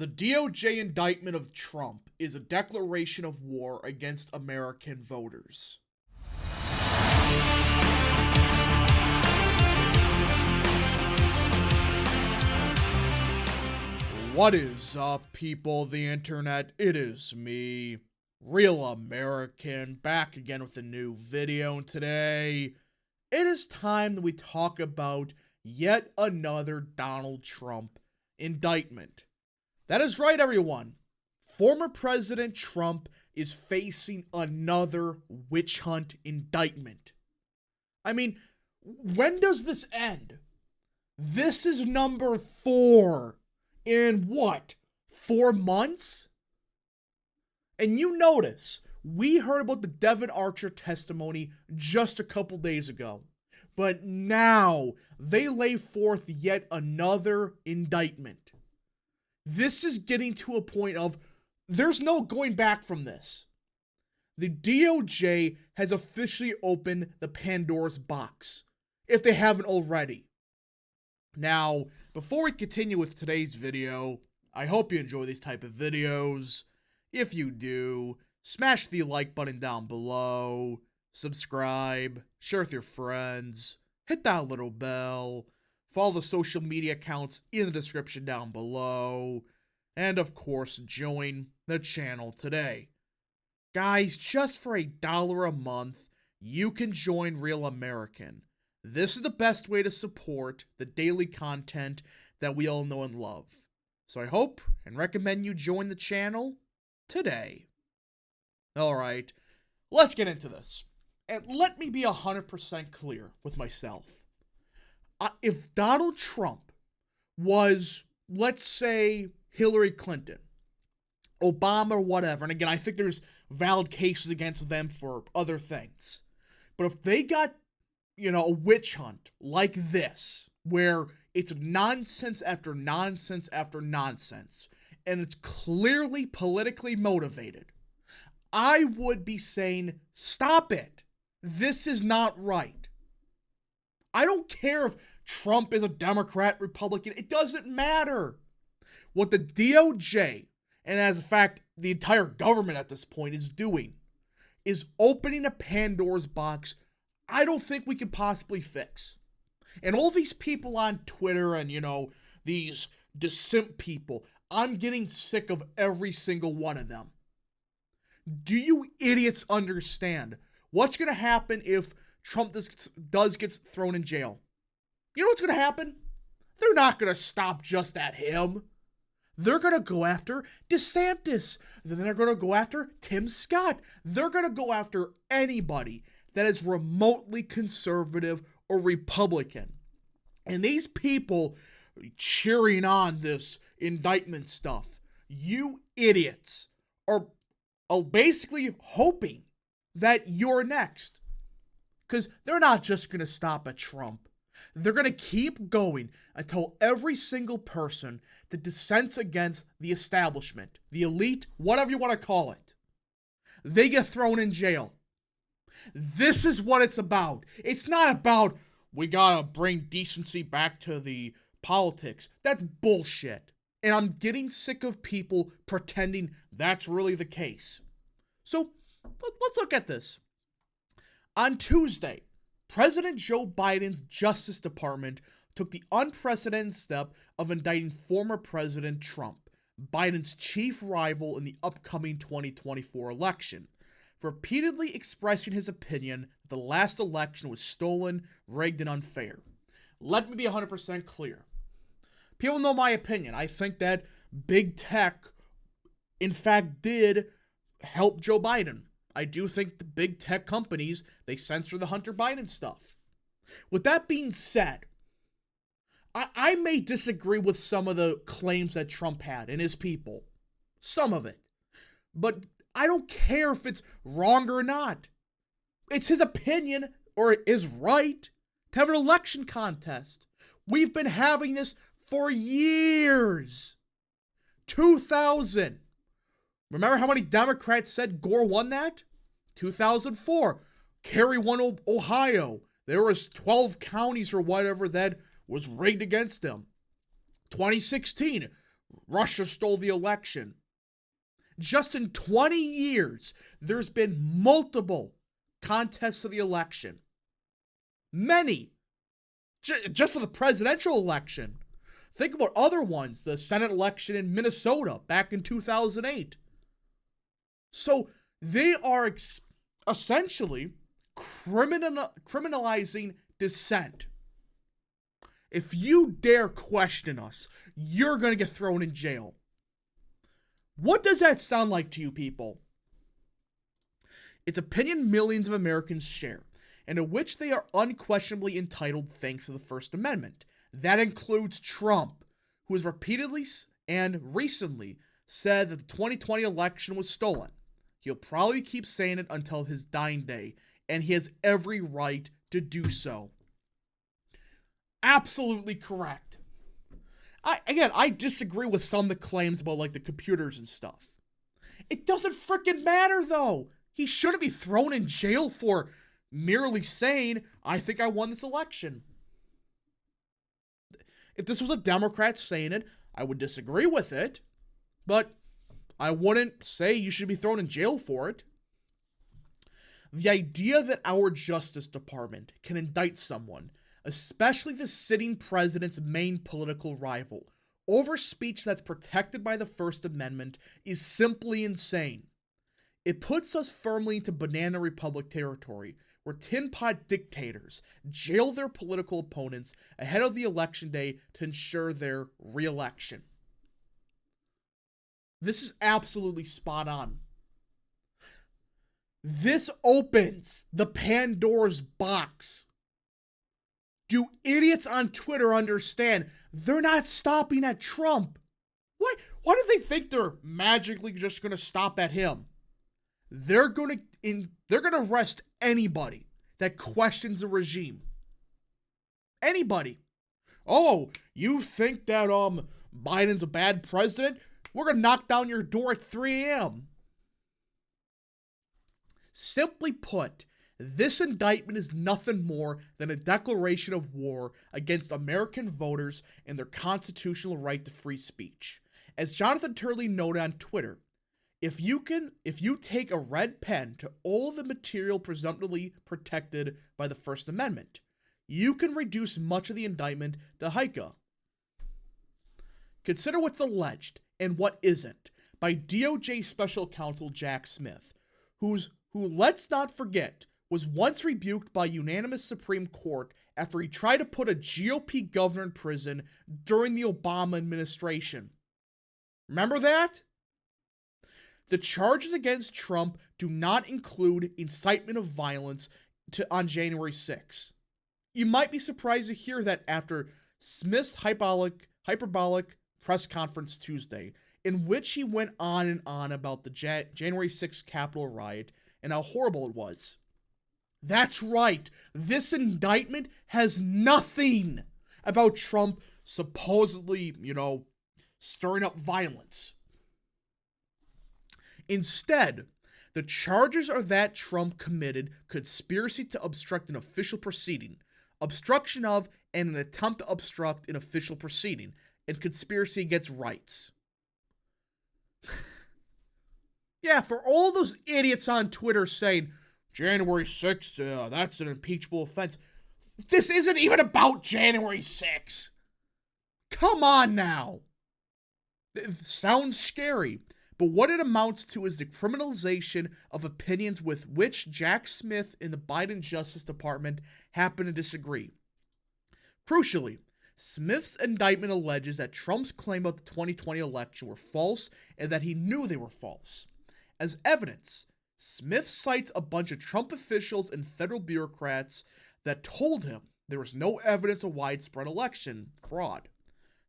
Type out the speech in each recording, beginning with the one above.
The DOJ indictment of Trump is a declaration of war against American voters. What is up, people of the internet? It is me, Real American, back again with a new video, and today it is time that we talk about yet another Donald Trump indictment. That is right, everyone. Former President Trump is facing another witch hunt indictment. I mean, when does this end? This is number 4 in what? 4 months? And you notice, we heard about the Devin Archer testimony just a couple days ago. But now, they lay forth yet another indictment. This is getting to a point of, there's no going back from this. The DOJ has officially opened the Pandora's box, if they haven't already. Now, before we continue with today's video, I hope you enjoy these type of videos. If you do, smash the like button down below, subscribe, share with your friends, hit that little bell, follow the social media accounts in the description down below, and of course, join the channel today. Guys, just for $1 a month, you can join Real American. This is the best way to support the daily content that we all know and love. So I hope and recommend you join the channel today. Alright, let's get into this. And let me be 100% clear with myself. If Donald Trump was, let's say, Hillary Clinton, Obama, or whatever, and again, I think there's valid cases against them for other things, but if they got, a witch hunt like this, where it's nonsense after nonsense after nonsense, and it's clearly politically motivated, I would be saying, stop it. This is not right. I don't care if Trump is a Democrat, Republican, it doesn't matter. What the DOJ, and as a fact, the entire government at this point is doing, is opening a Pandora's box I don't think we could possibly fix. And all these people on Twitter and, these dissent people, I'm getting sick of every single one of them. Do you idiots understand what's going to happen if Trump does get thrown in jail? You know what's going to happen? They're not going to stop just at him. They're going to go after DeSantis. Then they're going to go after Tim Scott. They're going to go after anybody that is remotely conservative or Republican. And these people cheering on this indictment stuff, you idiots, are basically hoping that you're next. Because they're not just going to stop at Trump. They're going to keep going until every single person that dissents against the establishment, the elite, whatever you want to call it, they get thrown in jail. This is what it's about. It's not about, we gotta bring decency back to the politics. That's bullshit. And I'm getting sick of people pretending that's really the case. So, let's look at this. On Tuesday, President Joe Biden's Justice Department took the unprecedented step of indicting former President Trump, Biden's chief rival in the upcoming 2024 election, for repeatedly expressing his opinion that the last election was stolen, rigged, and unfair. Let me be 100% clear. People know my opinion. I think that big tech, in fact, did help Joe Biden. I do think the big tech companies, they censor the Hunter Biden stuff. With that being said, I may disagree with some of the claims that Trump had and his people. Some of it. But I don't care if it's wrong or not. It's his opinion, or his right, to have an election contest. We've been having this for years. 2000. Remember how many Democrats said Gore won that? 2004. Kerry won Ohio. There was 12 counties or whatever that was rigged against him. 2016. Russia stole the election. Just in 20 years, there's been multiple contests of the election. Many. Just for the presidential election. Think about other ones. The Senate election in Minnesota back in 2008. So they are essentially criminalizing dissent. If you dare question us, you're going to get thrown in jail. What does that sound like to you people? It's opinion millions of Americans share, and in which they are unquestionably entitled thanks to the First Amendment. That includes Trump, who has repeatedly and recently said that the 2020 election was stolen. He'll probably keep saying it until his dying day, and he has every right to do so. Absolutely correct. I disagree with some of the claims about, like, the computers and stuff. It doesn't freaking matter, though. He shouldn't be thrown in jail for merely saying, I think I won this election. If this was a Democrat saying it, I would disagree with it, but I wouldn't say you should be thrown in jail for it. The idea that our Justice Department can indict someone, especially the sitting president's main political rival, over speech that's protected by the First Amendment is simply insane. It puts us firmly into Banana Republic territory, where tin pot dictators jail their political opponents ahead of the election day to ensure their re-election. This is absolutely spot on. This opens the Pandora's box. Do idiots on Twitter understand they're not stopping at Trump? Why do they think they're magically just going to stop at him? They're going to arrest anybody that questions the regime. Anybody. Oh, you think that Biden's a bad president? We're going to knock down your door at 3 a.m. Simply put, this indictment is nothing more than a declaration of war against American voters and their constitutional right to free speech. As Jonathan Turley noted on Twitter, if you take a red pen to all the material presumptively protected by the First Amendment, you can reduce much of the indictment to haiku. Consider what's alleged and what isn't by DOJ Special Counsel Jack Smith, who, let's not forget, was once rebuked by unanimous Supreme Court after he tried to put a GOP governor in prison during the Obama administration. Remember that? The charges against Trump do not include incitement of violence on January 6. You might be surprised to hear that after Smith's hyperbolic press conference Tuesday, in which he went on and on about the January 6th Capitol riot and how horrible it was. That's right, this indictment has nothing about Trump supposedly, stirring up violence. Instead, the charges are that Trump committed conspiracy to obstruct an official proceeding, obstruction of and an attempt to obstruct an official proceeding, and conspiracy against rights. Yeah, for all those idiots on Twitter saying, January 6th, that's an impeachable offense. This isn't even about January 6th. Come on now. It sounds scary, but what it amounts to is the criminalization of opinions with which Jack Smith in the Biden Justice Department happen to disagree. Crucially, Smith's indictment alleges that Trump's claim about the 2020 election were false and that he knew they were false. As evidence, Smith cites a bunch of Trump officials and federal bureaucrats that told him there was no evidence of widespread election fraud.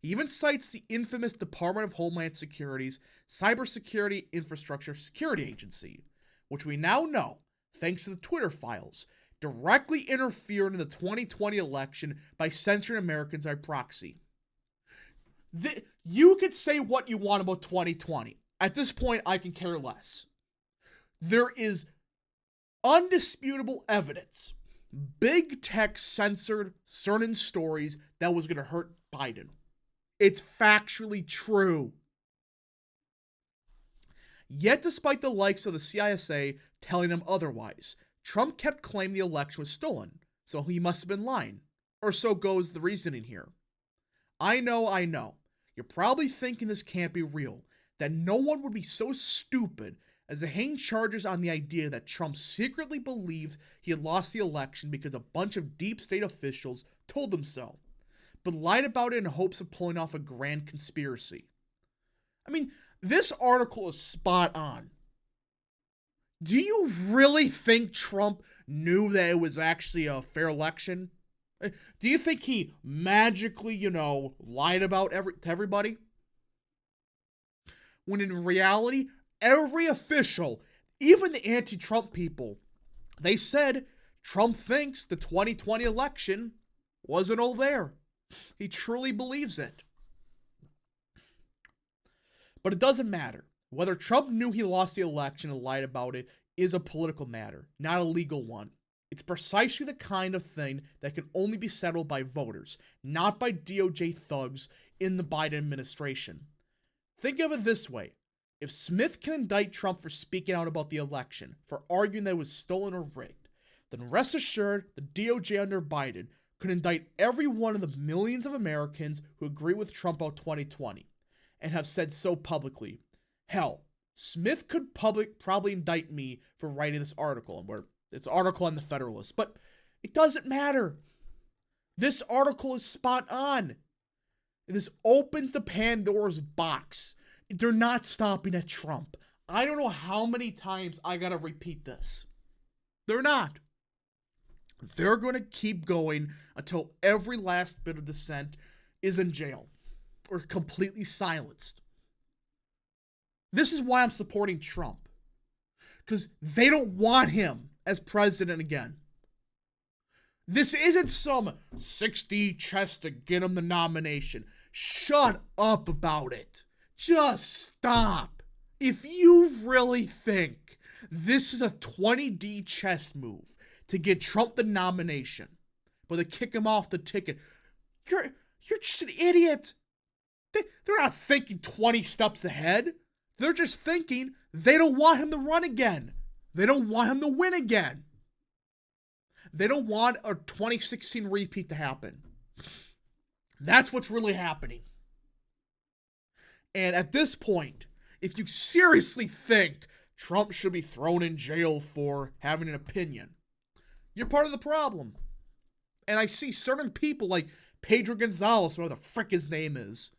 He even cites the infamous Department of Homeland Security's Cybersecurity Infrastructure Security Agency, which we now know, thanks to the Twitter files, directly interfered in the 2020 election by censoring Americans by proxy. You could say what you want about 2020. At this point, I can care less. There is undisputable evidence. Big tech censored certain stories that was going to hurt Biden. It's factually true. Yet, despite the likes of the CISA telling him otherwise, Trump kept claiming the election was stolen, so he must have been lying. Or so goes the reasoning here. I know. You're probably thinking this can't be real, that no one would be so stupid as to hang charges on the idea that Trump secretly believed he had lost the election because a bunch of deep state officials told them so, but lied about it in hopes of pulling off a grand conspiracy. I mean, this article is spot on. Do you really think Trump knew that it was actually a fair election? Do you think he magically, lied about to everybody? When in reality, every official, even the anti-Trump people, they said Trump thinks the 2020 election wasn't all there. He truly believes it. But it doesn't matter. Whether Trump knew he lost the election and lied about it is a political matter, not a legal one. It's precisely the kind of thing that can only be settled by voters, not by DOJ thugs in the Biden administration. Think of it this way. If Smith can indict Trump for speaking out about the election, for arguing that it was stolen or rigged, then rest assured the DOJ under Biden could indict every one of the millions of Americans who agree with Trump about 2020 and have said so publicly. Hell, Smith could probably indict me for writing this article, where it's an article on the Federalist, but it doesn't matter. This article is spot on. This opens the Pandora's box. They're not stopping at Trump. I don't know how many times I gotta repeat this. They're not. They're going to keep going until every last bit of dissent is in jail or completely silenced. This is why I'm supporting Trump. Because they don't want him as president again. This isn't some 6D chess to get him the nomination. Shut up about it. Just stop. If you really think this is a 20D chess move to get Trump the nomination, but to kick him off the ticket, you're just an idiot. They're not thinking 20 steps ahead. They're just thinking they don't want him to run again. They don't want him to win again. They don't want a 2016 repeat to happen. That's what's really happening. And at this point, if you seriously think Trump should be thrown in jail for having an opinion, you're part of the problem. And I see certain people like Pedro Gonzalez, whatever the frick his name is.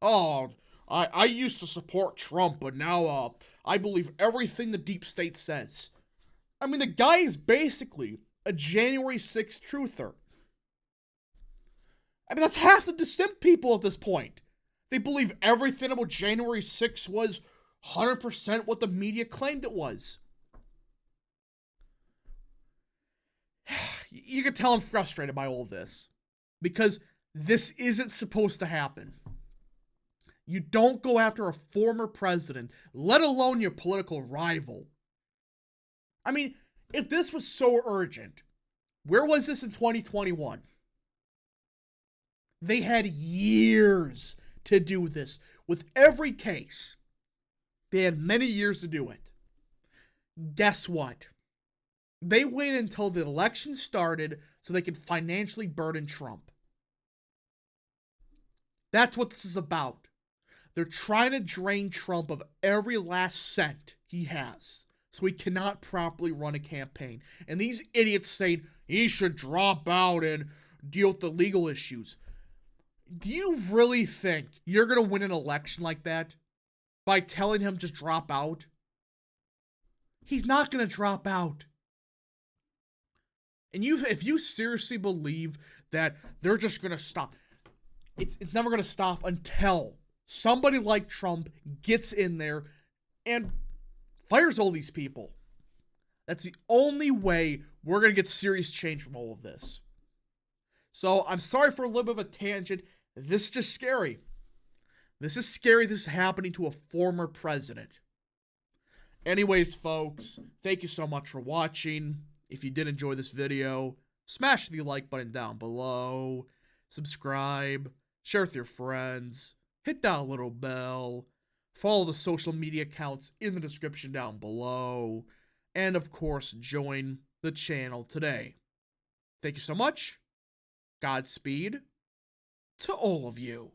Oh, I used to support Trump, but now I believe everything the deep state says. I mean, the guy is basically a January 6th truther. I mean, that's half the dissent people at this point. They believe everything about January 6th was 100% what the media claimed it was. You can tell I'm frustrated by all this. Because this isn't supposed to happen. You don't go after a former president, let alone your political rival. I mean, if this was so urgent, where was this in 2021? They had years to do this. With every case, they had many years to do it. Guess what? They waited until the election started so they could financially burden Trump. That's what this is about. They're trying to drain Trump of every last cent he has, so he cannot properly run a campaign. And these idiots saying he should drop out and deal with the legal issues. Do you really think you're going to win an election like that by telling him just drop out? He's not going to drop out. And if you seriously believe that they're just going to stop, it's never going to stop until somebody like Trump gets in there and fires all these people. That's the only way we're going to get serious change from all of this. So I'm sorry for a little bit of a tangent. This is just scary. This is scary. This is happening to a former president. Anyways, folks, thank you so much for watching. If you did enjoy this video, smash the like button down below. Subscribe. share with your friends, hit that little bell, follow the social media accounts in the description down below, and of course, join the channel today. Thank you so much. Godspeed to all of you.